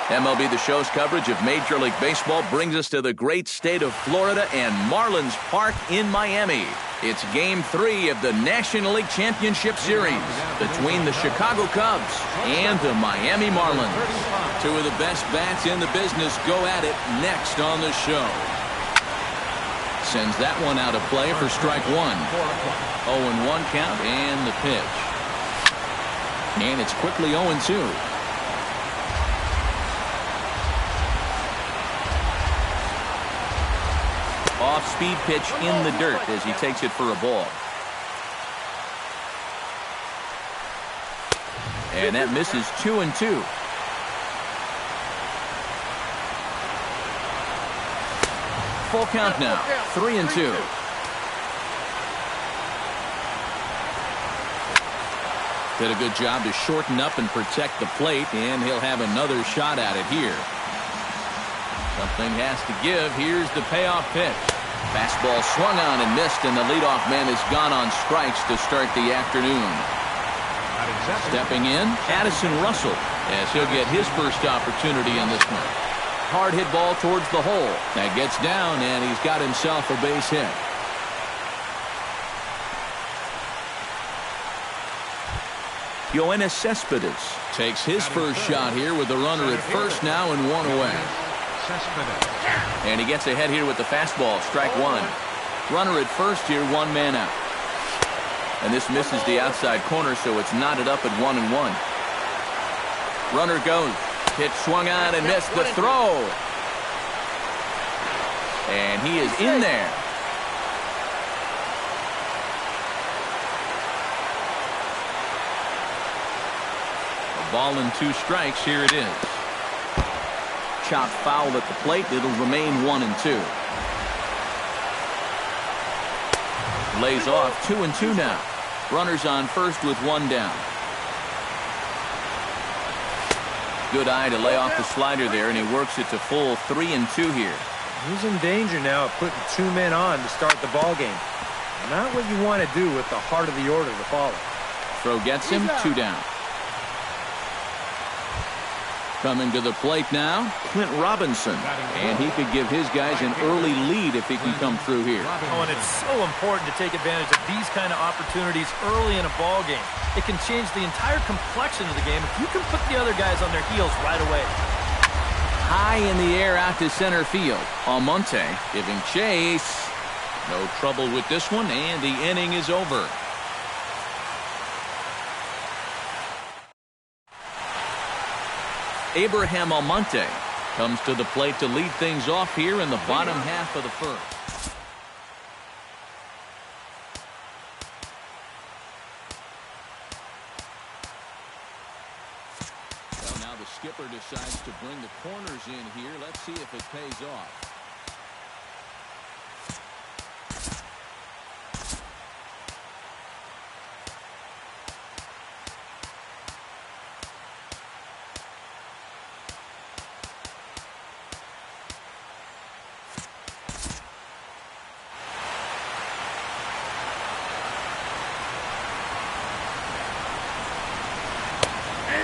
MLB The Show's coverage of Major League Baseball brings us to the great state of Florida and Marlins Park in Miami. It's Game 3 of the National League Championship Series between the Chicago Cubs and the Miami Marlins. Two of the best bats in the business go at it next on the show. Sends that one out of play for strike one. 0-1 count and the pitch. And it's quickly 0-2. Off-speed pitch in the dirt as he takes it for a ball. And that misses 2-2. Full count now, 3-2. Did a good job to shorten up and protect the plate, and he'll have another shot at it here. Something has to give. Here's the payoff pitch. Fastball swung on and missed, and the leadoff man has gone on strikes to start the afternoon. Stepping in, Addison Russell, as he'll get his first opportunity in this one. Hard hit ball towards the hole. That gets down, and he's got himself a base hit. Yoenis Cespedes takes his first shot here with the runner at first now and one away. And he gets ahead here with the fastball, strike one. Runner at first here, one man out. And this misses the outside corner, so it's knotted up at 1-1. Runner goes. Pitch swung on and missed the throw. And he is in there. A ball and 2 strikes, here it is. Chopped foul at the plate. It'll remain 1-2. Lays off 2-2 now. Runners on first with one down. Good eye to lay off the slider there, and he works it to full 3-2 here. He's in danger now of putting 2 men on to start the ball game. Not what you want to do with the heart of the order to follow. Throw gets him, 2 down. Coming to the plate now, Clint Robinson. And he could give his guys an early lead if he can come through here. Oh, and it's so important to take advantage of these kind of opportunities early in a ball game. It can change the entire complexion of the game if you can put the other guys on their heels right away. High in the air out to center field. Almonte giving chase. No trouble with this one, and the inning is over. Abraham Almonte comes to the plate to lead things off here in the bottom half of the first. Well, now the skipper decides to bring the corners in here. Let's see if it pays off.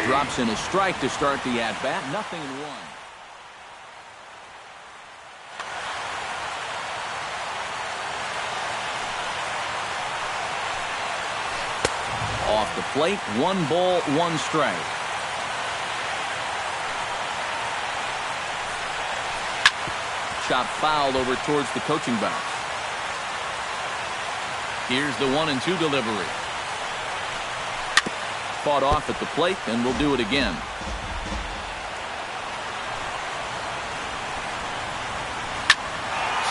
Drops in a strike to start the at-bat. 0-1. Off the plate, 1 ball, 1 strike. Shot fouled over towards the coaching box. Here's the 1-2 delivery. Fought off at the plate, and we'll do it again.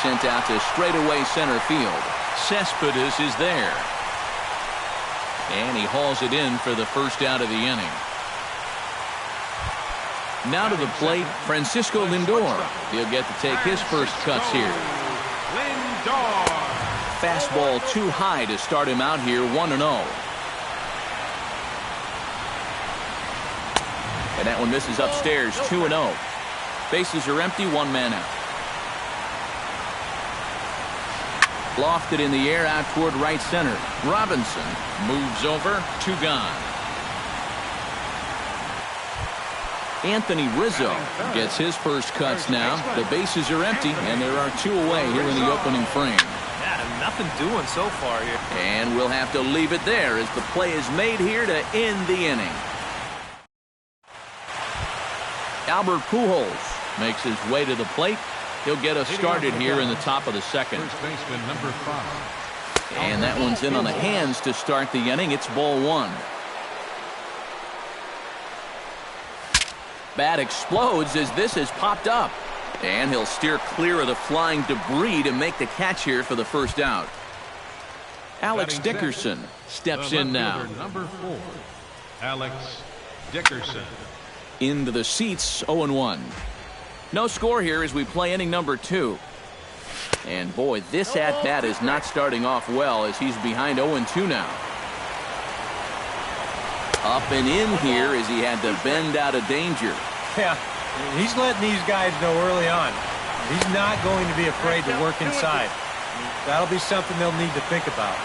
Sent out to straightaway center field. Cespedes is there. And he hauls it in for the first out of the inning. Now to the plate, Francisco Lindor. He'll get to take his first cuts here. Lindor. Fastball too high to start him out here, 1-0. And that one misses upstairs, 2-0. Bases are empty, 1 man out. Lofted in the air out toward right center. Robinson moves over, 2 gone. Anthony Rizzo gets his first cuts now. The bases are empty, and there are 2 away here in the opening frame. Yeah, nothing doing so far here. And we'll have to leave it there as the play is made here to end the inning. Albert Pujols makes his way to the plate. He'll get us started here in the top of the second. First baseman number 5. And that one's in on the hands to start the inning. It's ball 1. Bat explodes as this has popped up. And he'll steer clear of the flying debris to make the catch here for the first out. Alex Dickerson steps in now. Number 4, Alex Dickerson. Into the seats, 0-1. No score here as we play inning number 2. And boy, this at-bat is not starting off well as he's behind 0-2 now. Up and in here as he had to bend out of danger. Yeah, he's letting these guys know early on. He's not going to be afraid to work inside. That'll be something they'll need to think about.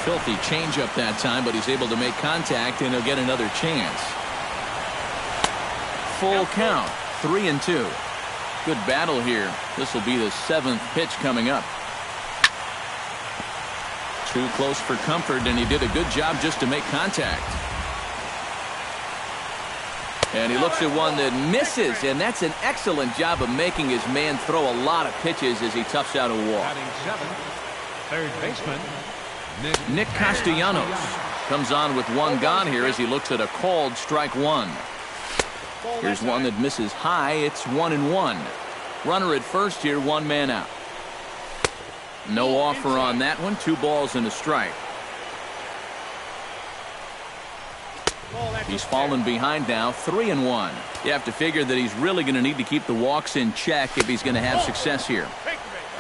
Filthy changeup that time, but he's able to make contact, and he'll get another chance. Full count, 3-2. Good battle here. This will be the 7th pitch coming up. Too close for comfort, and he did a good job just to make contact. And he looks at one that misses, and that's an excellent job of making his man throw a lot of pitches as he toughs out a walk. Batting 7th, third baseman Nick Castellanos comes on with 1 gone here as he looks at a called strike 1. Here's one that misses high. It's 1-1. Runner at first here, 1 man out. No offer on that one. 2 balls and a strike. He's fallen behind now, 3-1. You have to figure that he's really going to need to keep the walks in check if he's going to have success here.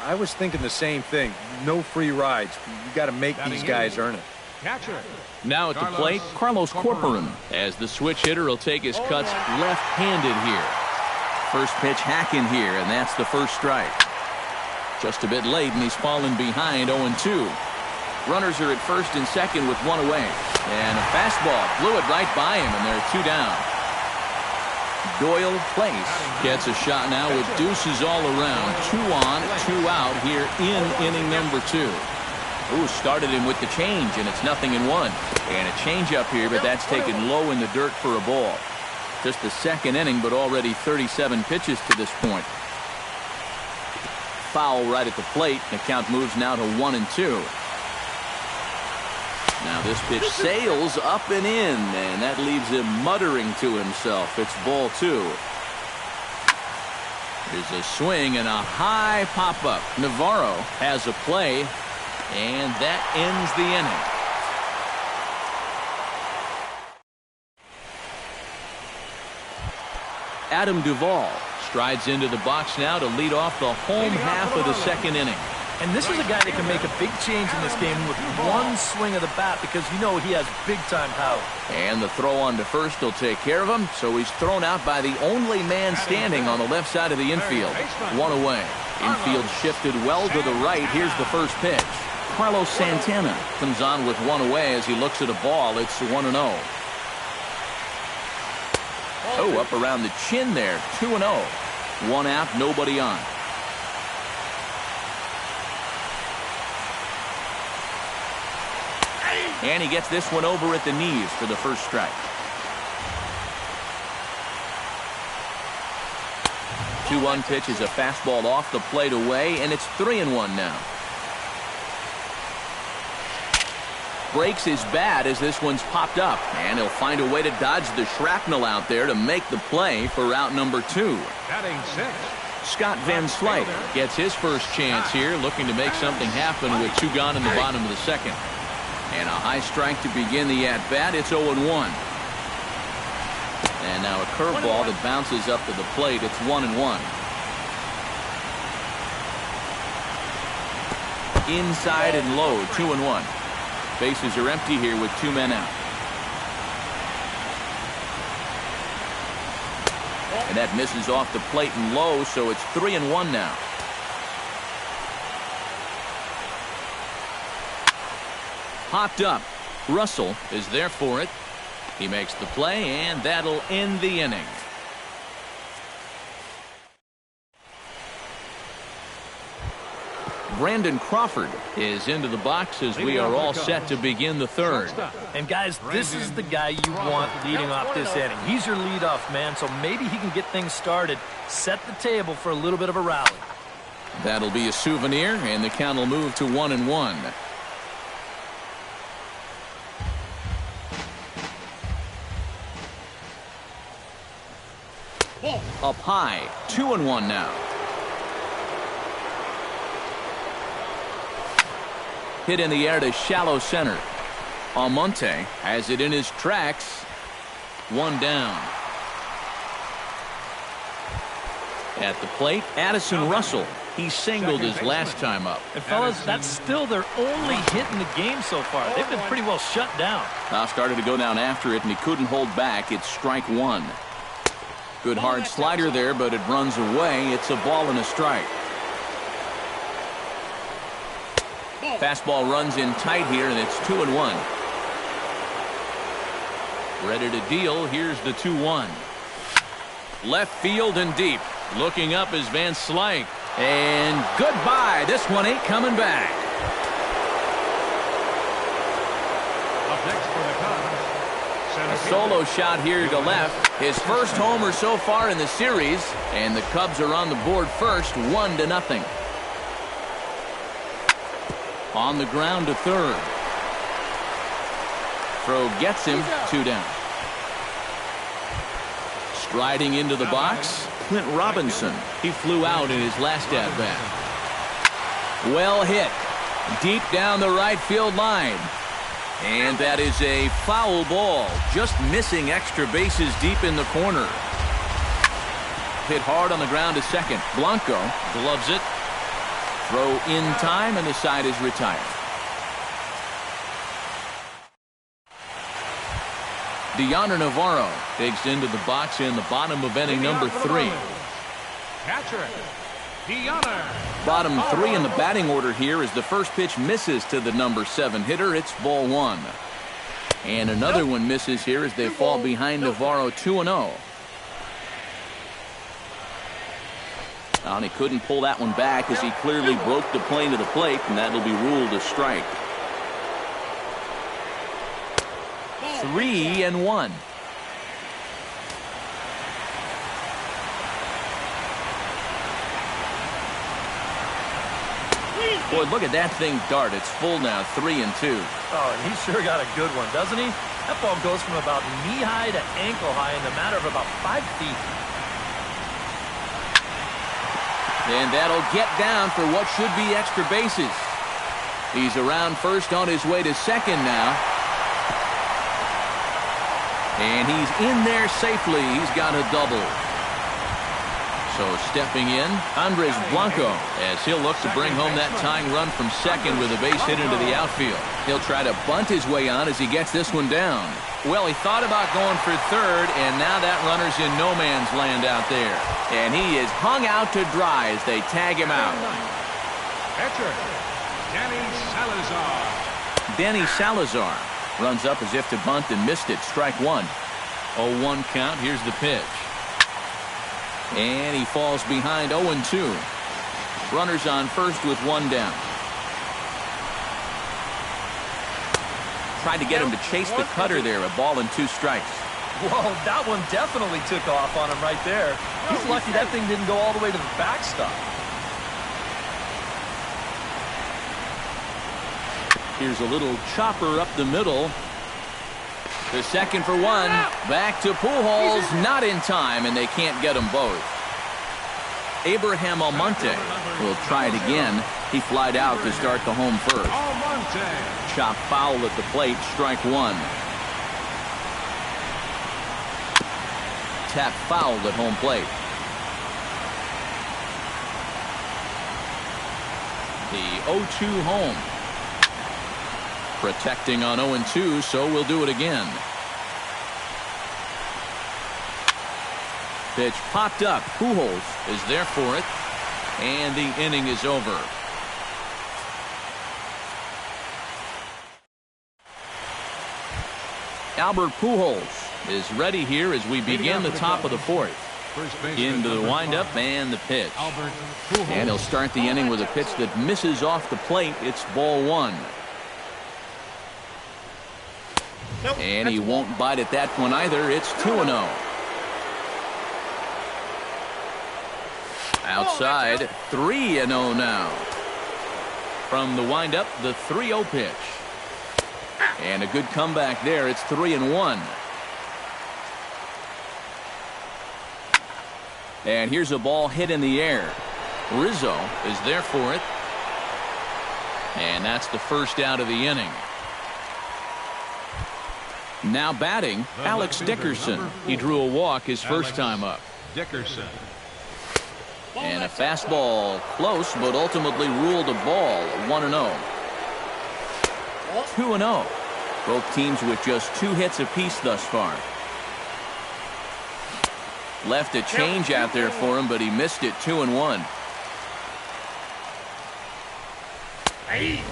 I was thinking the same thing. No free rides. You got to make these guys earn it. catcher. Now at the plate, Carlos Corcoran, as the switch hitter will take his cuts left-handed here. First pitch hacking here, and that's the first strike. Just a bit late, and he's fallen behind 0-2. Runners are at first and second with 1 away. And a fastball blew it right by him, and there are 2 down. Doyle Place gets a shot now with deuces all around. 2 on, 2 out here in inning number 2. Ooh, started him with the change, and it's 0-1. And a changeup here, but that's taken low in the dirt for a ball. Just the second inning, but already 37 pitches to this point. Foul right at the plate. The count moves now to 1-2. Now this pitch sails up and in, and that leaves him muttering to himself. It's ball 2. There's a swing and a high pop-up. Navarro has a play, and that ends the inning. Adam Duvall strides into the box now to lead off the home half of the second inning. And this is a guy that can make a big change in this game with one swing of the bat, because you know he has big-time power. And the throw on to first will take care of him, so he's thrown out by the only man standing on the left side of the infield. 1 away. Infield shifted well to the right. Here's the first pitch. Carlos Santana comes on with 1 away as he looks at a ball. It's 1-0. Oh, up around the chin there. 2-0. 1 out, nobody on. And he gets this one over at the knees for the first strike. 2-1 pitch is a fastball off the plate away, and it's 3-1 now. Breaks his bat as this one's popped up, and he'll find a way to dodge the shrapnel out there to make the play for out number 2. Batting 6. Scott Van Slyke gets his first chance here, looking to make something happen with 2 gone in the bottom of the second. And a high strike to begin the at-bat. It's 0-1. And now a curveball that bounces up to the plate. It's 1-1. Inside and low, 2-1. Bases are empty here with 2 men out. And that misses off the plate and low, so it's 3-1 now. Popped up. Russell is there for it. He makes the play, and that'll end the inning. Brandon Crawford is into the box as we are all set to begin the third. And guys, this is the guy you want leading off this inning. He's your leadoff man, so maybe he can get things started, set the table for a little bit of a rally. That'll be a souvenir, and the count will move to 1-1. Up high, 2-1 now. Hit in the air to shallow center. Almonte has it in his tracks. One down. At the plate, Addison Russell. He singled his last time up. And fellas, that's still their only hit in the game so far. They've been pretty well shut down. Now started to go down after it, and he couldn't hold back. It's strike one. Good hard slider there, but it runs away. It's a ball and a strike. Fastball runs in tight here, and it's 2-1. Ready to deal. Here's the 2-1. Left field and deep. Looking up is Van Slyke. And goodbye. This one ain't coming back. Up next for the Cubs, A solo shot here to left. His first homer so far in the series. And the Cubs are on the board first, 1-0. On the ground to third. Throw gets him, 2 down. Striding into the box, Clint Robinson. He flew out in his last at-bat. Well hit. Deep down the right field line. And that is a foul ball. Just missing extra bases deep in the corner. Hit hard on the ground to second. Blanco gloves it. Throw in time, and the side is retired. Deoner Navarro digs into the box in the bottom of inning number 3. catcher, Deoner. Bottom 3 in the batting order here as the first pitch misses to the number 7 hitter. It's ball 1. And another one misses here as they fall behind Navarro 2-0. And he couldn't pull that one back as he clearly broke the plane to the plate, and that'll be ruled a strike. 3-1. Boy, look at that thing dart. It's full now, 3-2. Oh, and he sure got a good one, doesn't he? That ball goes from about knee-high to ankle-high in the matter of about 5 feet. And that'll get down for what should be extra bases. He's around first on his way to second now. And he's in there safely. He's got a double. So stepping in, Andres Blanco, as he'll look to bring home that tying run from second with a base hit into the outfield. He'll try to bunt his way on as he gets this one down. Well, he thought about going for third, and now that runner's in no man's land out there. And he is hung out to dry as they tag him out. Catcher, Danny Salazar. Danny Salazar runs up as if to bunt and missed it. Strike one. 0-1 count. Here's the pitch. And he falls behind 0-2. Runners on first with 1 down. Tried to get him to chase the cutter there. A ball and 2 strikes. Whoa, that one definitely took off on him right there. He's lucky that thing didn't go all the way to the backstop. Here's a little chopper up the middle. The second for 1. Back to Pujols. Not in time, and they can't get them both. Abraham Almonte will try it again. He flied out to start the home first. Almonte. Chop foul at the plate. Strike 1. Tap fouled at home plate. The 0-2 home. Protecting on 0-2, so we'll do it again. Pitch popped up. Pujols is there for it. And the inning is over. Albert Pujols is ready here as we begin the top of the fourth. Into the windup and the pitch. And he'll start the inning with a pitch that misses off the plate. It's ball one. And he won't bite at that one either. It's 2-0. Outside, 3-0 now. From the windup, the 3-0 pitch. And a good comeback there. It's 3-1. And here's a ball hit in the air. Rizzo is there for it. And that's the first out of the inning. Now batting, Alex Dickerson. He drew a walk his first time up. Dickerson. And a fastball close, but ultimately ruled a ball. 1-0. 2-0. Both teams with just 2 hits apiece thus far. Left a change out there for him, but he missed it. 2-1.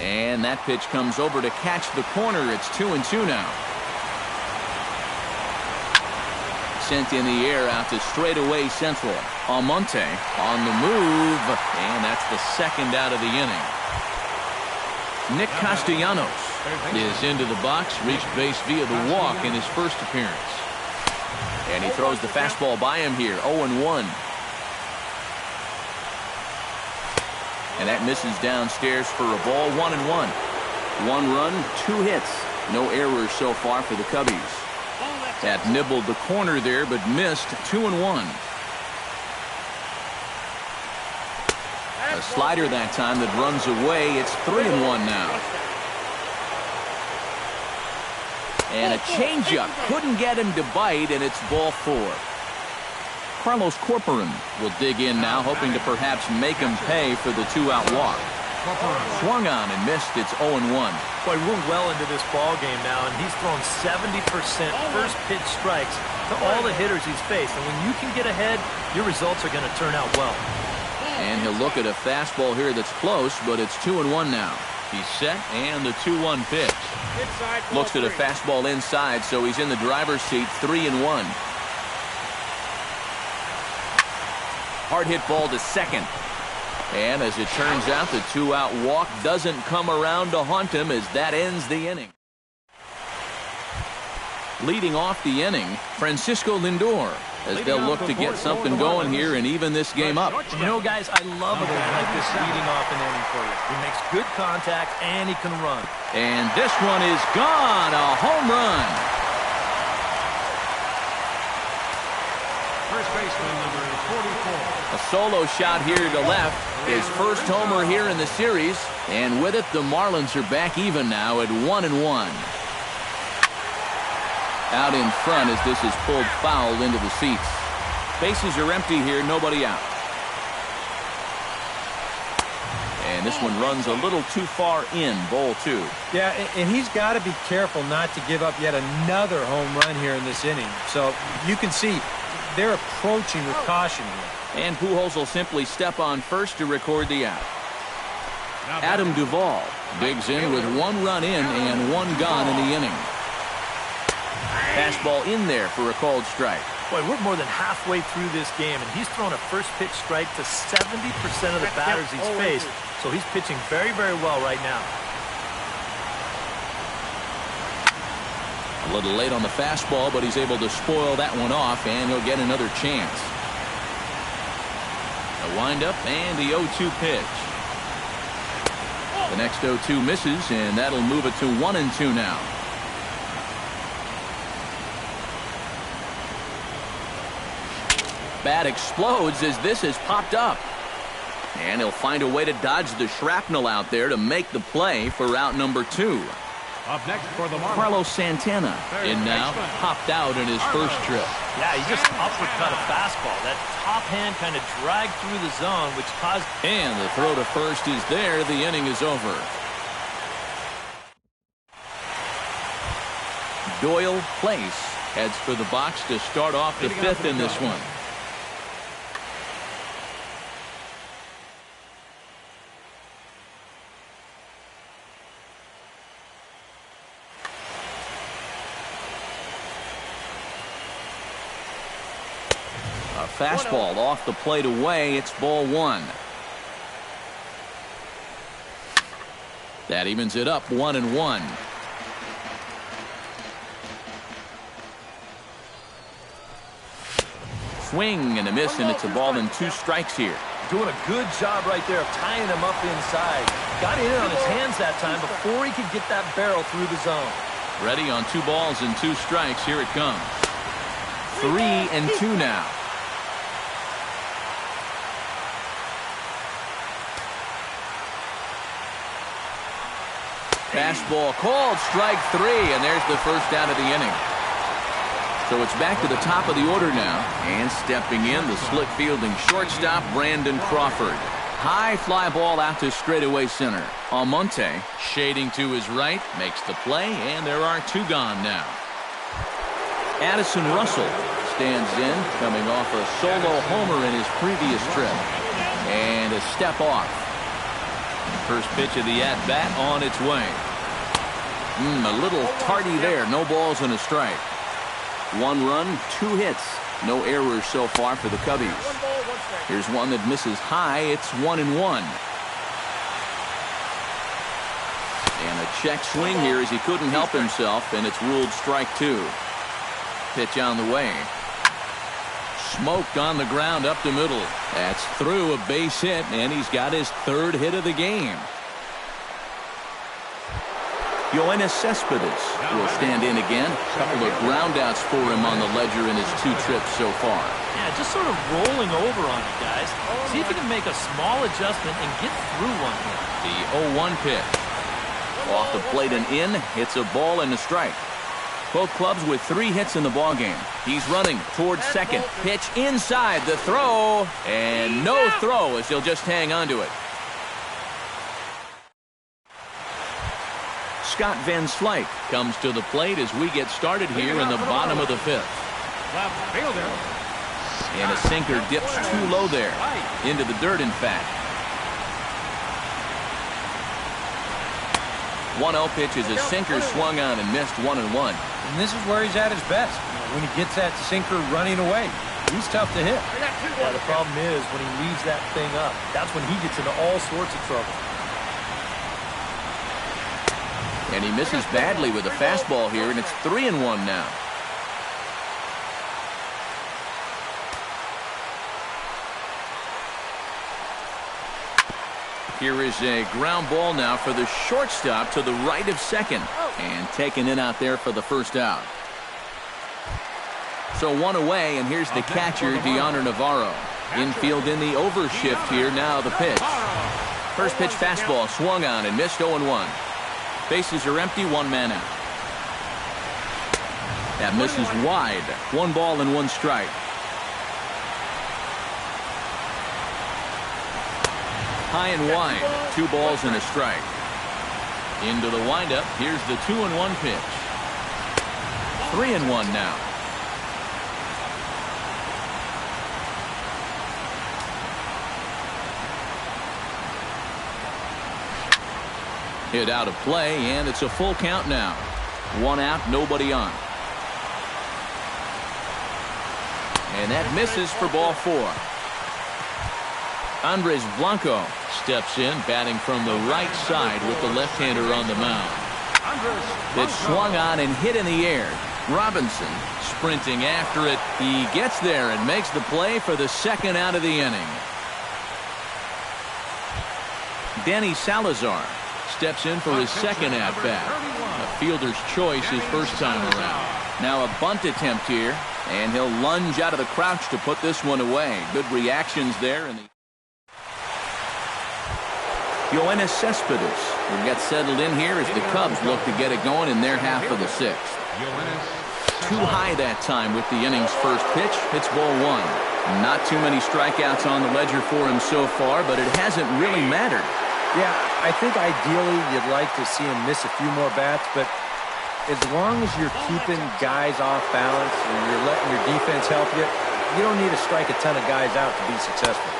And that pitch comes over to catch the corner. It's 2-2 now. Sent in the air out to straightaway central. Almonte on the move, and that's the second out of the inning. Nick Castellanos is into the box, reached base via the walk in his first appearance. And he throws the fastball by him here. 0-1. And that misses downstairs for a ball. 1-1. 1 run, 2 hits. No errors so far for the Cubbies. That nibbled the corner there, but missed. 2-1. A slider that time that runs away. It's 3-1 now. And a changeup couldn't get him to bite, and it's ball 4. Carlos Corcoran will dig in now, hoping to perhaps make him pay for the 2-out walk. Swung on and missed. It's 0-1. Boy, we're well into this ball game now, and he's thrown 70% first pitch strikes to all the hitters he's faced. And when you can get ahead, your results are going to turn out well. And he'll look at a fastball here that's close, but it's 2-1 now. He's set, and the 2-1 pitch. Looks at a fastball inside, so he's in the driver's seat. 3-1. Hard hit ball to second. And as it turns out, the 2-out walk doesn't come around to haunt him as that ends the inning. Leading off the inning, Francisco Lindor, as they'll look to get something going here and even this game up. You know, guys, I love a guy like this leading off an inning for you. He makes good contact, and he can run. And this one is gone. A home run. First baseman number 44. A solo shot here to left. His first homer here in the series. And with it, the Marlins are back even now at 1-1. Out in front as this is pulled foul into the seats. Bases are empty here, nobody out. And this one runs a little too far in, ball 2. Yeah, and he's got to be careful not to give up yet another home run here in this inning. So you can see they're approaching with caution here. And Pujols will simply step on first to record the out. Adam Duvall digs in with 1 run in and 1 gone in the inning. Fastball in there for a called strike. Boy, we're more than halfway through this game, and he's thrown a first pitch strike to 70% of the batters he's faced. So he's pitching very, very well right now. A little late on the fastball, but he's able to spoil that one off, and he'll get another chance. A windup and the 0-2 pitch. The next 0-2 misses, and that'll move it to 1-2 now. Bat explodes as this has popped up. And he'll find a way to dodge the shrapnel out there to make the play for out number 2. Up next for the Marlins, Carlos Santana in now, popped out in his first trip. Yeah, he just uppercut a fastball. That top hand kind of dragged through the zone, which caused... And the throw to first is there. The inning is over. Doyle Place heads for the box to start off the 5th in this one. A fastball off the plate away. It's ball one. That evens it up 1-1. Swing and a miss, and it's a ball and 2 strikes here. Doing a good job right there of tying him up inside. Got in on his hands that time before he could get that barrel through the zone. Ready on 2 balls and 2 strikes. Here it comes. 3-2 now. Fastball called, strike 3, and there's the first out of the inning. So it's back to the top of the order now, and stepping in, the slick fielding shortstop, Brandon Crawford. High fly ball out to straightaway center. Almonte, shading to his right, makes the play, and there are 2 gone now. Addison Russell stands in, coming off a solo homer in his previous trip. And a step off. First pitch of the at-bat on its way. A little tardy there. No balls and a strike. 1 run, 2 hits. No errors so far for the Cubbies. Here's one that misses high. It's 1-1. And a check swing here as he couldn't help himself, and it's ruled strike 2. Pitch on the way. Smoked on the ground up the middle. That's through, a base hit, and he's got his 3rd hit of the game. Yoenis Cespedes will stand in again. A couple of groundouts for him on the ledger in his 2 trips so far. Yeah, just sort of rolling over on you guys. See if you can make a small adjustment and get through one here. The 0-1 pitch. Off the plate and in. Hits a ball and a strike. Both clubs with 3 hits in the ballgame. He's running towards second. Pitch inside. The throw. And no throw as he'll just hang on to it. Scott Van Slyke comes to the plate as we get started here in the bottom of the 5th. Left fielder. And a sinker dips too low there. Into the dirt, in fact. 1-0 pitch is a sinker swung on and missed 1-1. And this is where he's at his best. When he gets that sinker running away, he's tough to hit. Yeah, the problem is when he leaves that thing up, that's when he gets into all sorts of trouble. And he misses badly with a fastball here, and it's 3-1 now. Here is a ground ball now for the shortstop to the right of second. And taken in out there for the first out. So 1 away, and here's the catcher, Deoner Navarro. Infield in the overshift here. Now the pitch. First pitch fastball swung on and missed 0-1. Bases are empty, 1 man out. That misses wide. 1 ball and 1 strike. High and wide. 2 balls and a strike. Into the windup. Here's the 2-1 pitch. 3-1 now. Hit out of play, and it's a full count now. 1 out, nobody on. And that misses for ball 4. Andres Blanco steps in, batting from the right side with the left-hander on the mound. It's swung on and hit in the air. Robinson sprinting after it. He gets there and makes the play for the 2nd out of the inning. Danny Salazar steps in for his 2nd at-bat. A fielder's choice his first time around. Now a bunt attempt here, and he'll lunge out of the crouch to put this one away. Good reactions there. Yoenis Cespedes will get settled in here as the Cubs look to get it going in their half of the 6th. Too high that time with the inning's first pitch. It's ball 1. Not too many strikeouts on the ledger for him so far, but it hasn't really mattered. Yeah, I think ideally you'd like to see him miss a few more bats, but as long as you're keeping guys off balance and you're letting your defense help you, you don't need to strike a ton of guys out to be successful.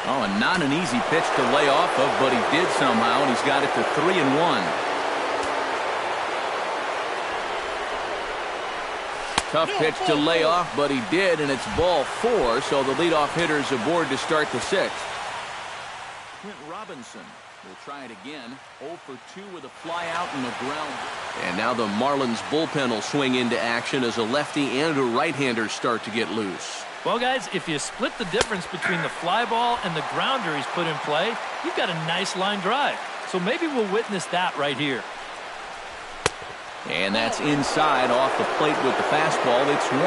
Oh, and not an easy pitch to lay off of, but he did somehow, and he's got it to 3-1. Tough pitch to lay off, but he did, and it's ball 4, so the leadoff hitter's aboard to start the 6th. Clint Robinson will try it again. 0 for 2 with a fly out and a ground. And now the Marlins bullpen will swing into action as a lefty and a right-hander start to get loose. Well, guys, if you split the difference between the fly ball and the grounder he's put in play, you've got a nice line drive. So maybe we'll witness that right here. And that's inside off the plate with the fastball. It's 1-1.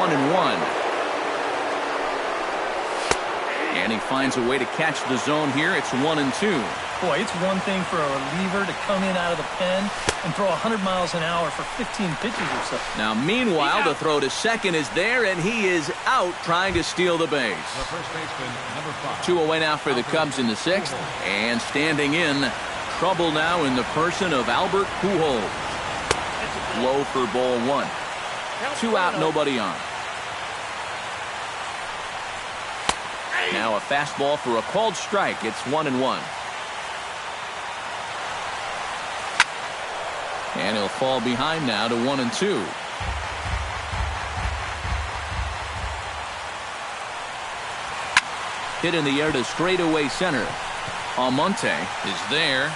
And he finds a way to catch the zone here. It's 1-2. Boy, it's one thing for a reliever to come in out of the pen and throw 100 miles an hour for 15 pitches or so. Now, meanwhile, the throw to second is there, and he is out trying to steal the base. The first baseman, number 5. 2 away now for the Cubs in the 6th. And standing in, trouble now in the person of Albert Pujols. Low for ball 1. 2 out, nobody on. Now a fastball for a called strike. It's 1-1. And he'll fall behind now to 1-2. Hit in the air to straightaway center. Almonte is there.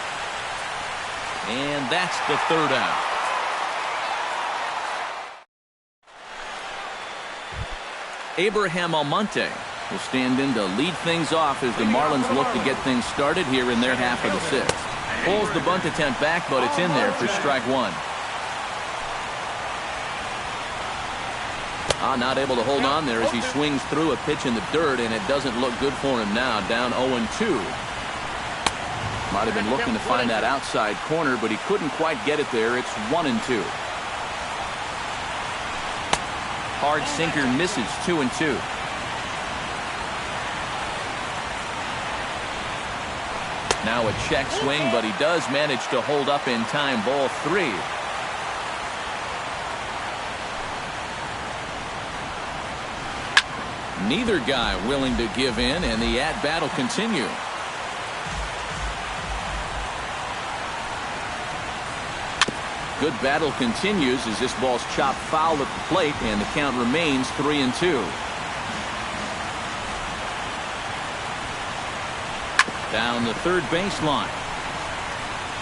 And that's the 3rd out. Abraham Almonte will stand in to lead things off as the Marlins look to get things started here in their half of the 6th. Pulls the bunt attempt back, but it's in there for strike 1. Not able to hold on there as he swings through a pitch in the dirt, and it doesn't look good for him now. Down 0-2. Might have been looking to find that outside corner, but he couldn't quite get it there. It's 1-2. Hard sinker misses. 2-2. Now a check swing, but he does manage to hold up in time. Ball 3. Neither guy willing to give in, and the at-bat will continue. Good battle continues as this ball's chopped foul at the plate, and the count remains 3-2. Down the third baseline.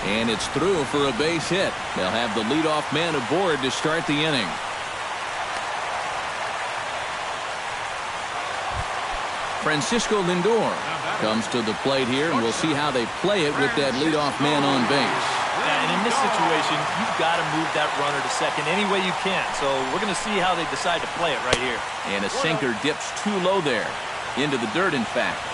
And it's through for a base hit. They'll have the leadoff man aboard to start the inning. Francisco Lindor comes to the plate here, and we'll see how they play it with that leadoff man on base. And in this situation, you've got to move that runner to second any way you can. So we're going to see how they decide to play it right here. And a sinker dips too low there. Into the dirt, in fact.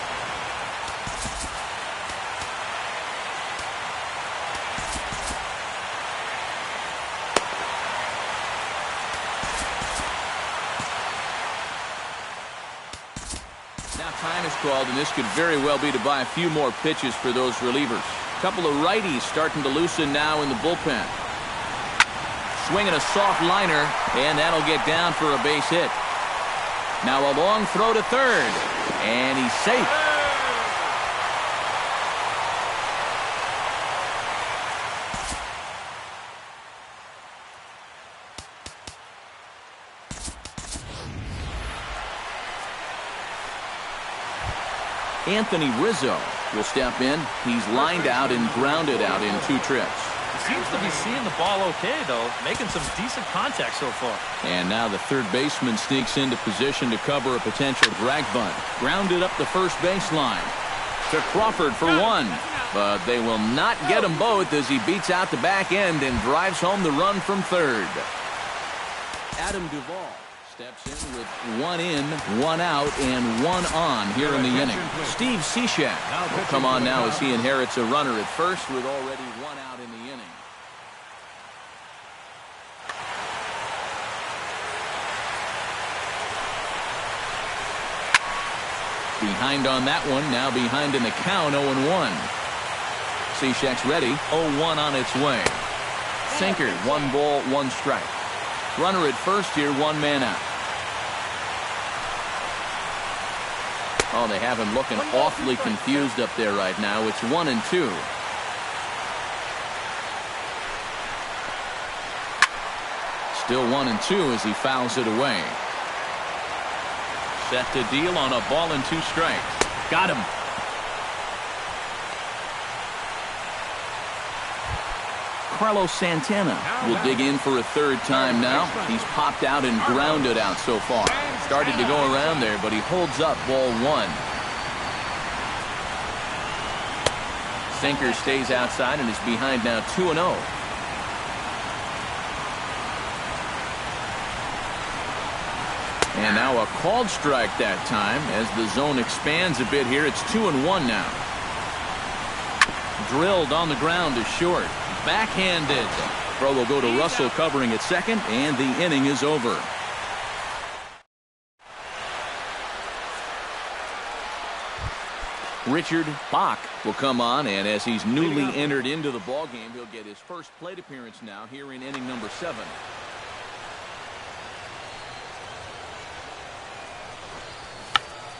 Now time is called, and this could very well be to buy a few more pitches for those relievers. Couple of righties starting to loosen now in the bullpen. Swinging a soft liner, and that'll get down for a base hit. Now a long throw to third, and he's safe. Anthony Rizzo will step in. He's lined out and grounded out in 2 trips. He seems to be seeing the ball okay, though, making some decent contact so far. And now the third baseman sneaks into position to cover a potential drag bunt. Grounded up the first baseline to Crawford for 1. But they will not get them both as he beats out the back end and drives home the run from third. Adam Duvall steps in with 1 in, 1 out, and 1 on here in the inning. Steve Cishek will come on now as he inherits a runner at first with already 1 out in the inning. Behind on that one, now behind in the count, 0-1. Cishek's ready, 0-1 on its way. Sinker, 1 ball, 1 strike. Runner at first here, 1 man out. Oh, they have him looking awfully confused up there right now. It's 1-2. Still 1-2 as he fouls it away. Set to deal on a ball and 2 strikes. Got him. Carlos Santana will dig in for a 3rd time now. He's popped out and grounded out so far. Started to go around there, but he holds up ball 1. Sinker stays outside and is behind now 2-0. And now a called strike that time as the zone expands a bit here. It's 2-1 now. Drilled on the ground to short. Backhanded. Throw will go to Russell covering at second, and the inning is over. Richard Bach will come on, and as he's newly entered into the ballgame, he'll get his first plate appearance now here in inning number 7.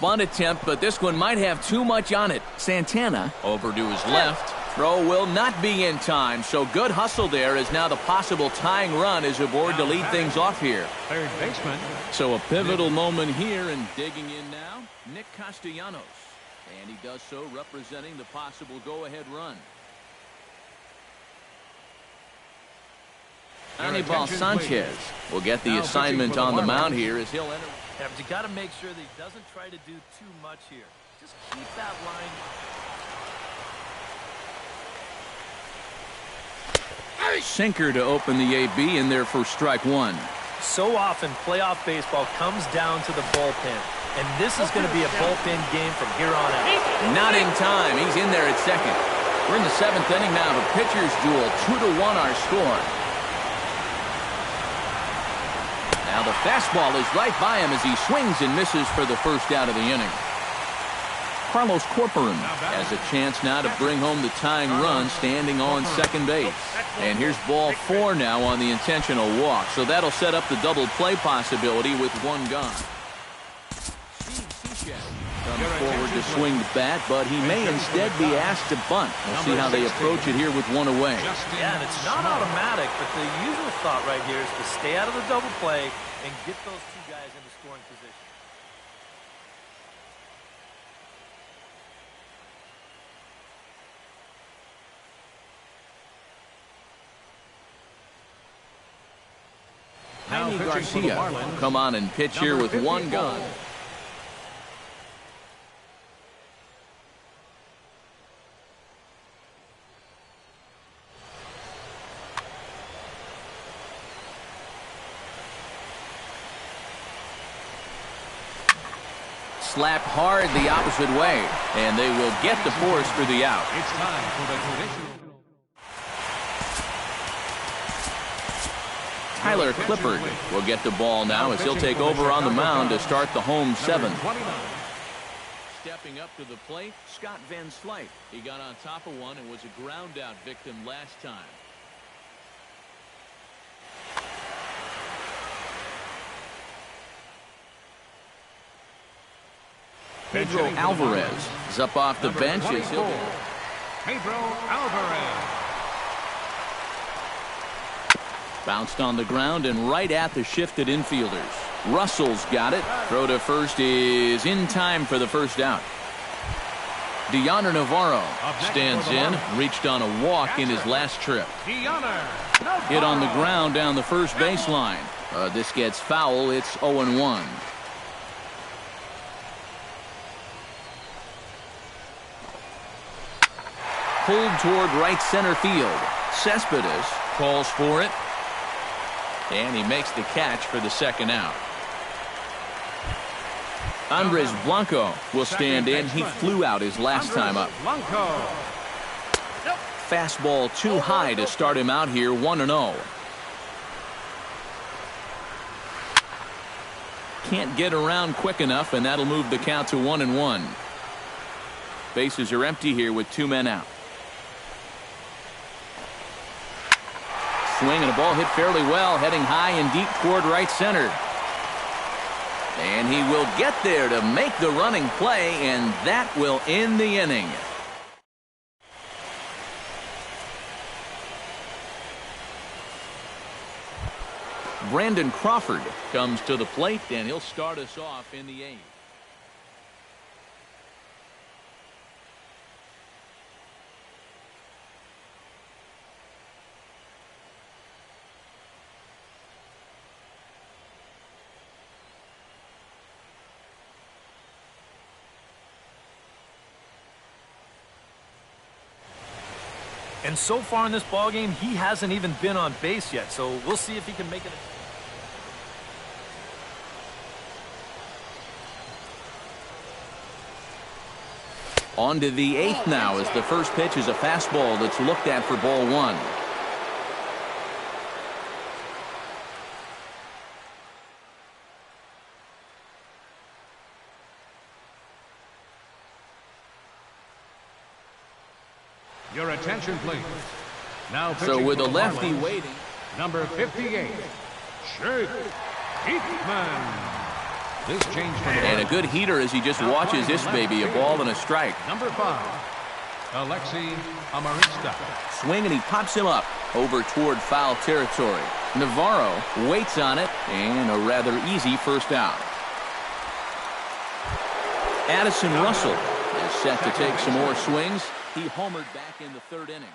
Bunt attempt, but this one might have too much on it. Santana over to his left. Throw will not be in time, so good hustle there as now the possible tying run is aboard to lead things off here. Third baseman. So a pivotal moment here, and digging in now, Nick Castellanos. And he does so representing the possible go-ahead run. Anibal Sanchez will get the assignment on the mound here as he'll enter. Yeah, but you got to make sure that he doesn't try to do too much here. Just keep that line. Sinker to open the AB in there for strike 1. So often playoff baseball comes down to the bullpen, and this is going to be a bullpen game from here on out. Not in time. He's in there at second. We're in the 7th inning now of a pitcher's duel. 2-1 our score. Now the fastball is right by him as he swings and misses for the first out of the inning. Carlos Corporan has a chance now to bring home the tying run standing on second base. And here's ball 4 now on the intentional walk. So that'll set up the double play possibility with 1 gone. Comes forward to swing the bat, but he may instead be asked to bunt. We'll see how they approach it here with 1 away. Yeah, and it's not automatic, but the usual thought right here is to stay out of the double play and get those 2 guys into scoring position. Jaime Garcia will come on and pitch here with 1 gone. Slapped hard the opposite way, and they will get the force for the out. It's time for the traditional. Tyler Clippard will get the ball now as he'll take over on the mound to start the home 7th. Stepping up to the plate, Scott Van Slyke. He got on top of one and was a ground out victim last time. Pedro Alvarez is up off the bench as he'll get. Pedro Alvarez. Bounced on the ground and right at the shifted infielders. Russell's got it. Throw to first is in time for the first out. Deoner Navarro stands in. Reached on a walk in his last trip. Hit on the ground down the first baseline. This gets foul. It's 0-1. Pulled toward right center field. Cespedes calls for it. And he makes the catch for the second out. Andres Blanco will stand in. He flew out his last time up. Fastball too high to start him out here, 1-0. Can't get around quick enough, and that'll move the count to 1-1. Bases are empty here with 2 men out. Swing and a ball hit fairly well, heading high and deep toward right center. And he will get there to make the running play, and that will end the inning. Brandon Crawford comes to the plate, and he'll start us off in the 8th. And so far in this ballgame, he hasn't even been on base yet, so we'll see if he can make it. On to the 8th now, as the first pitch is a fastball that's looked at for ball 1. Your attention, please. Now So with a pitching for the lefty Marlins, waiting. number 58, Jake Diekman. This change for the And a Marlins. good heater as he just watches this baby, a ball and a strike. Number 5, Alexi Amarista. Swing, and he pops him up over toward foul territory. Navarro waits on it, and a rather easy first out. Addison Russell is set to take some more swings. He homered back in the 3rd inning.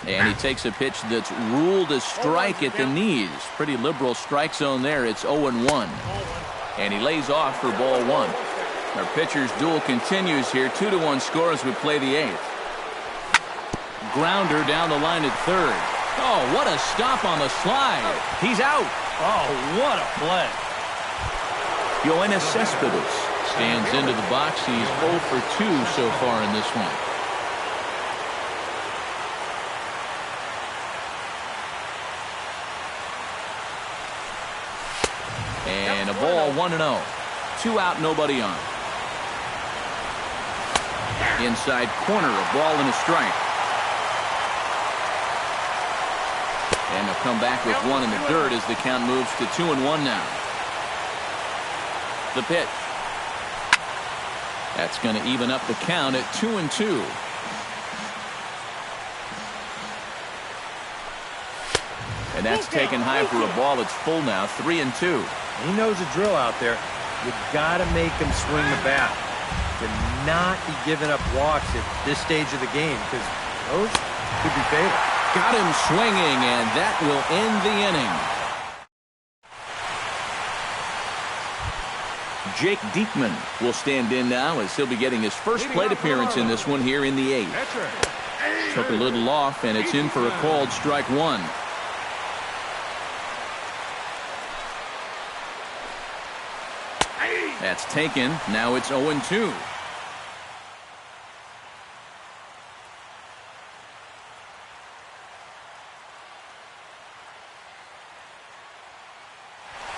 And he takes a pitch that's ruled a strike at the knees. Pretty liberal strike zone there. It's 0-1. And he lays off for ball 1. Our pitcher's duel continues here. 2-1 score as we play the 8th. Grounder down the line at 3rd. Oh, what a stop on the slide. He's out. Oh, what a play. Yoenis Cespedes stands into the box. He's 0 for 2 so far in this one. And a ball, 1-0. 2 out, nobody on. Inside corner, a ball and a strike. And they'll come back with 1 in the dirt as the count moves to 2-1 now. The pitch. That's going to even up the count at 2-2. And that's taken high for a ball. It's full now, 3-2. He knows the drill out there. You got to make him swing the bat. To not be giving up walks at this stage of the game, because those could be fatal. Got him swinging, and that will end the inning. Jake Diekman will stand in now as he'll be getting his first plate appearance in this one here in the 8th. Took a little off, and it's in for a called strike 1. That's taken. Now it's 0-2.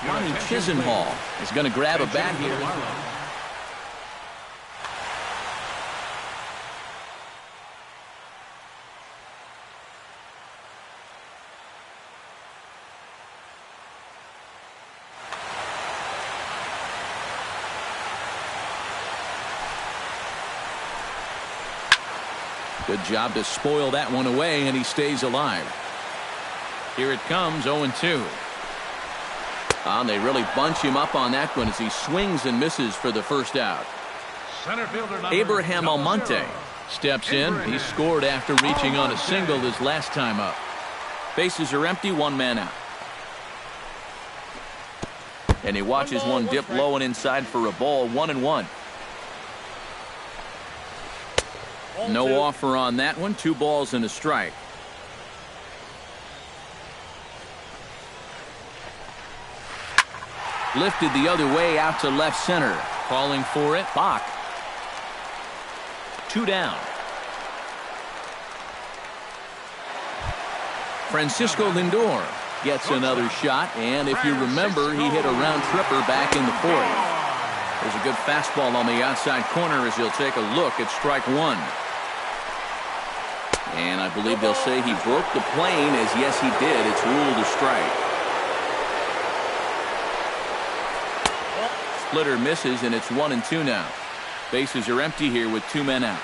Ronnie Chisenhall is going to grab a bat here. Good job to spoil that one away, and he stays alive. Here it comes, 0-2. And they really bunch him up on that one as he swings and misses for the first out. Center fielder Abraham Almonte steps in. He scored after reaching on a single his last time up. Bases are empty, 1 man out. And he watches one dip low and inside for a ball, 1-1. No offer on that one. 2 balls and a strike. Lifted the other way out to left center. Calling for it, Bach. 2 down. Francisco Lindor gets another shot, and if you remember, he hit a round tripper back in the 4th. There's a good fastball on the outside corner as he'll take a look at strike 1. And I believe they'll say he broke the plane, as yes he did. It's ruled a strike. Splitter misses, and it's 1-2 now. Bases are empty here with 2 men out.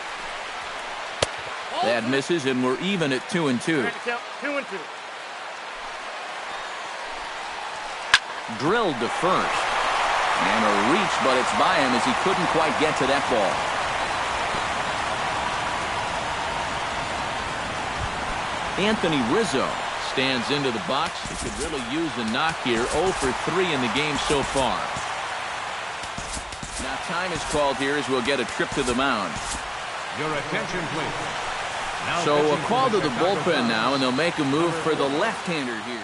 That misses, and we're even at 2-2. 2-2. Drilled to first. And a reach, but it's by him as he couldn't quite get to that ball. Anthony Rizzo stands into the box. He could really use a knock here. 0 for 3 in the game so far. Now time is called here as we'll get a trip to the mound. Your attention, please. Now So a pitching call for to the Chicago bullpen Cubs. now, and they'll make a move for the left-hander here.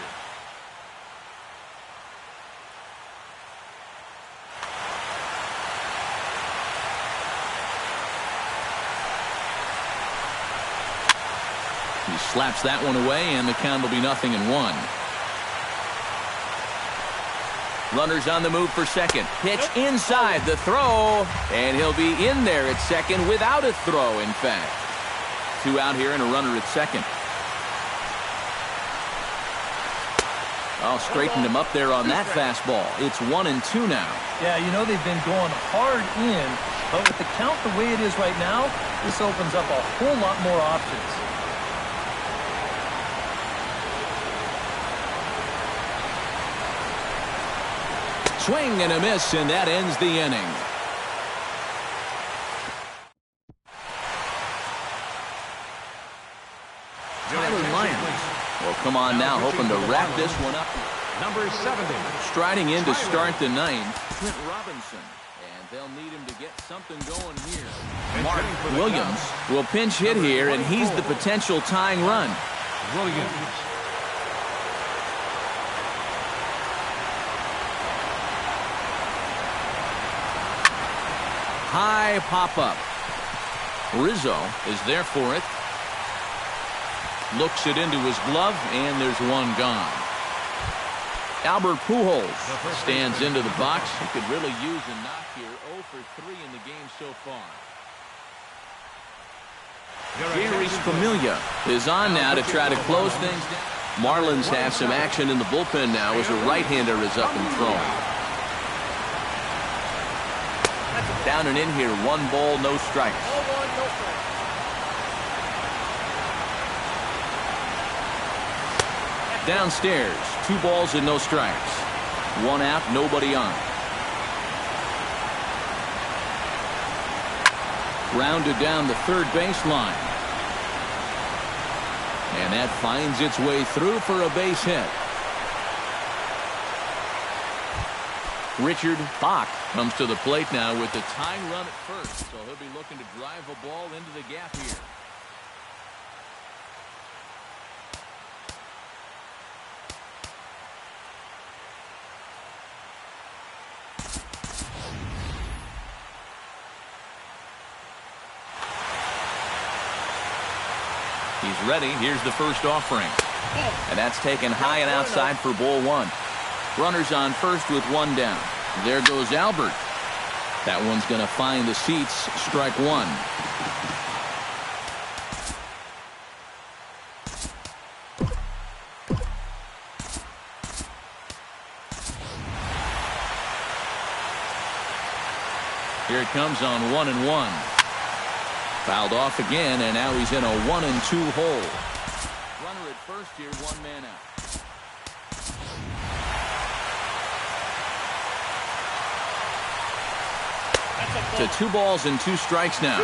He slaps that one away, and the count will be 0-1. Runners on the move for second. Pitch inside the throw, and he'll be in there at second without a throw, in fact. 2 out here and a runner at second. Oh, straightened him up there on that fastball. It's 1-2 now. Yeah, you know they've been going hard in, but with the count the way it is right now, this opens up a whole lot more options. Swing and a miss, and that ends the inning. Tyler Lyons will come on now, hoping to wrap this one up. Number 70. Striding in to start the ninth, Clint Robinson. And they'll need him to get something going here. Mark Williams will pinch hit here, and he's the potential tying run. Williams. High pop-up. Rizzo is there for it. Looks it into his glove, and there's one gone. Albert Pujols stands into the box. He could really use a knock here. 0 for 3 in the game so far. Jeurys Familia is on now to try to close things down. Marlins have some action in the bullpen now as a right-hander is up and thrown. Down and in here, 1 ball, no strikes. Downstairs, 2 balls and no strikes. 1 out, nobody on. Grounded down the third baseline. And that finds its way through for a base hit. Richard Bach comes to the plate now with the tying run at first. So he'll be looking to drive a ball into the gap here. He's ready. Here's the first offering. And that's taken high and outside for ball 1. Runners on first with 1 down. There goes Albert. That one's going to find the seats. Strike 1. Here it comes on 1-1. Fouled off again, and now he's in a 1-2 hole. Runner at first here, 1 man out. To 2 balls and 2 strikes now.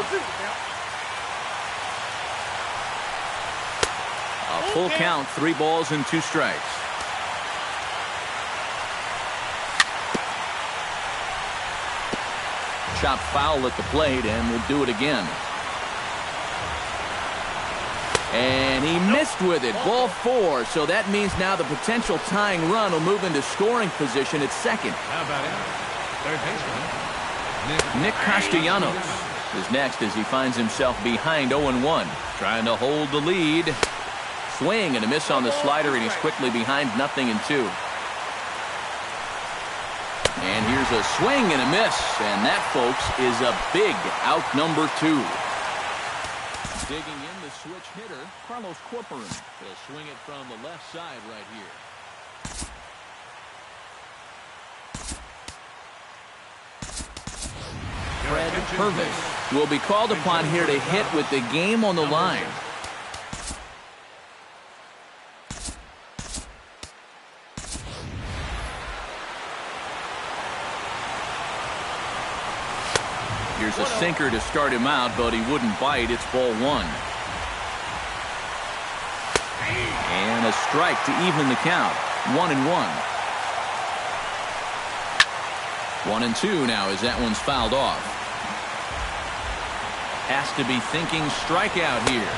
A full count, 3 balls and 2 strikes. Chop foul at the plate, and we'll do it again. And he missed with it. Ball 4, so that means now the potential tying run will move into scoring position at second. How about it? Third baseman. Nick Castellanos is next as he finds himself behind 0-1. Trying to hold the lead. Swing and a miss on the slider, and he's quickly behind 0-2. And here's a swing and a miss. And that, folks, is a big out number 2. Digging in the switch hitter, Carlos Corporan. He'll swing it from the left side right here. Fred Purvis will be called upon here to hit with the game on the line. There's a sinker to start him out, but he wouldn't bite. It's ball one. And a strike to even the count. 1-1. 1-2 now as that one's fouled off. Has to be thinking strikeout here.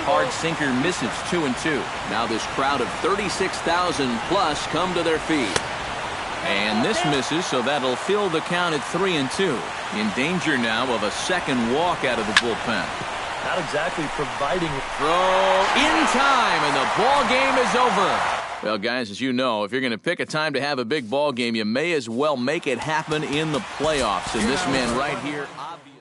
Hard sinker misses. 2-2. Now this crowd of 36,000 plus come to their feet. And this misses, so that'll fill the count at 3-2. In danger now of a second walk out of the bullpen. Not exactly providing. Throw in time, and the ball game is over. Well, guys, as you know, if you're going to pick a time to have a big ball game, you may as well make it happen in the playoffs. And this man right here, obviously.